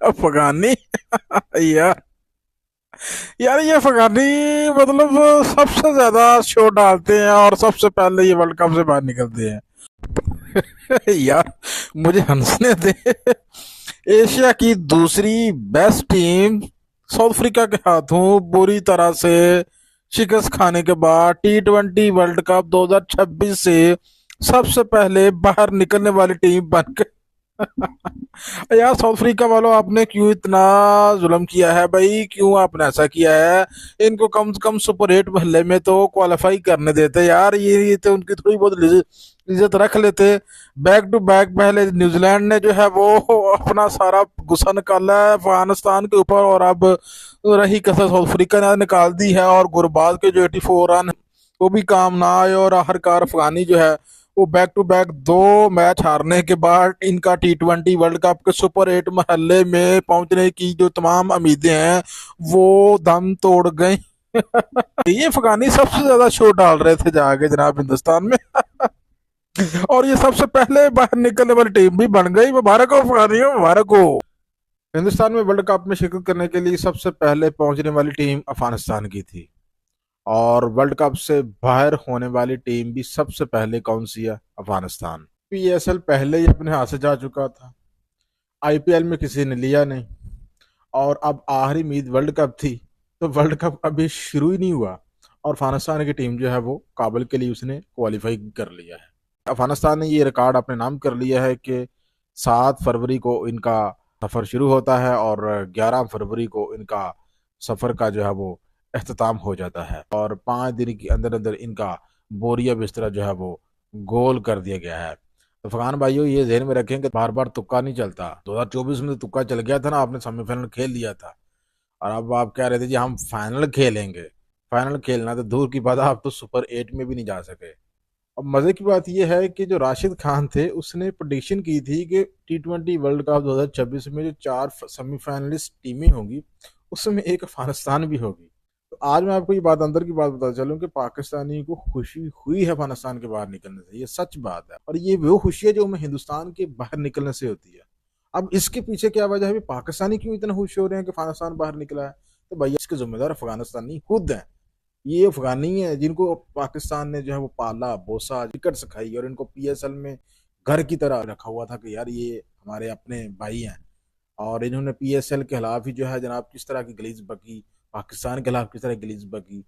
अफगानी। यार, यार ये अफगानी मतलब सबसे ज्यादा शो डालते हैं और सबसे पहले ये वर्ल्ड कप से बाहर निकलते हैं। यार, मुझे हंसने दे। एशिया की दूसरी बेस्ट टीम साउथ अफ्रीका के हाथों बुरी तरह से शिकस्त खाने के बाद T20 वर्ल्ड कप 2026 से सबसे पहले बाहर निकलने वाली टीम बन गई। यार साउथ अफ्रीका वालों, आपने क्यों इतना जुल्म किया है भाई? क्यों आपने ऐसा किया है? इनको कम से कम सुपर 8 महल्ले में तो क्वालिफाई करने देते यार। ये तो उनकी थोड़ी बहुत इज्जत रख लेते। बैक टू बैक पहले न्यूजीलैंड ने जो है वो अपना सारा गुस्सा निकाला है अफगानिस्तान के ऊपर, और अब रही कसर साउथ अफ्रीका ने निकाल दी है। और गुरबाज के जो 84 रन वो भी काम ना आए, और आखिरकार अफगानी जो है वो बैक टू बैक 2 मैच हारने के बाद इनका T20 वर्ल्ड कप के सुपर 8 महल्ले में पहुंचने की जो तमाम उम्मीदें हैं वो दम तोड़ गई। ये अफगानी सबसे ज्यादा शो डाल रहे थे जाके जनाब हिंदुस्तान में। और ये सबसे पहले बाहर निकलने वाली टीम भी बन गई। मुबारक हो अफगानियों, मुबारक हो। हिंदुस्तान में वर्ल्ड कप में शिरकत करने के लिए सबसे पहले पहुंचने वाली टीम अफगानिस्तान की थी। और वर्ल्ड कप से बाहर होने वाली टीम भी सबसे पहले कौन सी है? अफगानिस्तान। PSL पहले ही अपने हाथ से जा चुका था, IPL में किसी ने लिया नहीं, और अब आखिरी उम्मीद वर्ल्ड कप थी। तो वर्ल्ड कप अभी शुरू ही नहीं हुआ और अफगानिस्तान की टीम जो है वो काबुल के लिए उसने क्वालिफाई कर लिया है। अफगानिस्तान ने ये रिकॉर्ड अपने नाम कर लिया है कि 7 फरवरी को इनका सफ़र शुरू होता है और 11 फरवरी को इनका सफ़र का जो है वो अख्ताम हो जाता है, और 5 दिन के अंदर अंदर इनका बोरिया बिस्तरा जो है वो गोल कर दिया गया है। तो अफगान भाइयों, ये ध्यान में रखें कि बार बार तुक्का नहीं चलता। 2024 में तो तुक्का चल गया था ना, आपने सेमीफाइनल खेल लिया था, और अब आप कह रहे थे जी हम फाइनल खेलेंगे। फाइनल खेलना तो दूर की बात है, आप तो सुपर 8 में भी नहीं जा सके। अब मजे की बात यह है कि जो राशिद खान थे उसने प्रेडिक्शन की थी कि T20 वर्ल्ड कप 2026 में जो 4 सेमीफाइनलिस्ट टीमें होंगी उसमें एक अफगानिस्तान भी होगी। तो आज मैं आपको ये बात, अंदर की बात बता चलूं कि पाकिस्तानी को खुशी हुई है अफगानिस्तान के बाहर निकलने से। ये सच बात है, और ये वो खुशी है जो हमें हिंदुस्तान के बाहर निकलने से होती है। अब इसके पीछे क्या वजह है? पाकिस्तानी क्यों इतना खुश हो रहे हैं कि अफगानिस्तान बाहर निकला है? तो भैया इसके जिम्मेदार अफगानिस्तानी खुद हैं। ये अफगानी है जिनको पाकिस्तान ने जो है वो पाला पोसा, टिकट सिखाई, और इनको PSL में घर की तरह रखा हुआ था कि यार ये हमारे अपने भाई हैं। और इन्होंने PSL के खिलाफ ही जो है जनाब किस तरह की गलीज बकी, पाकिस्तान के खिलाफ किस तरह की गलीज बकी।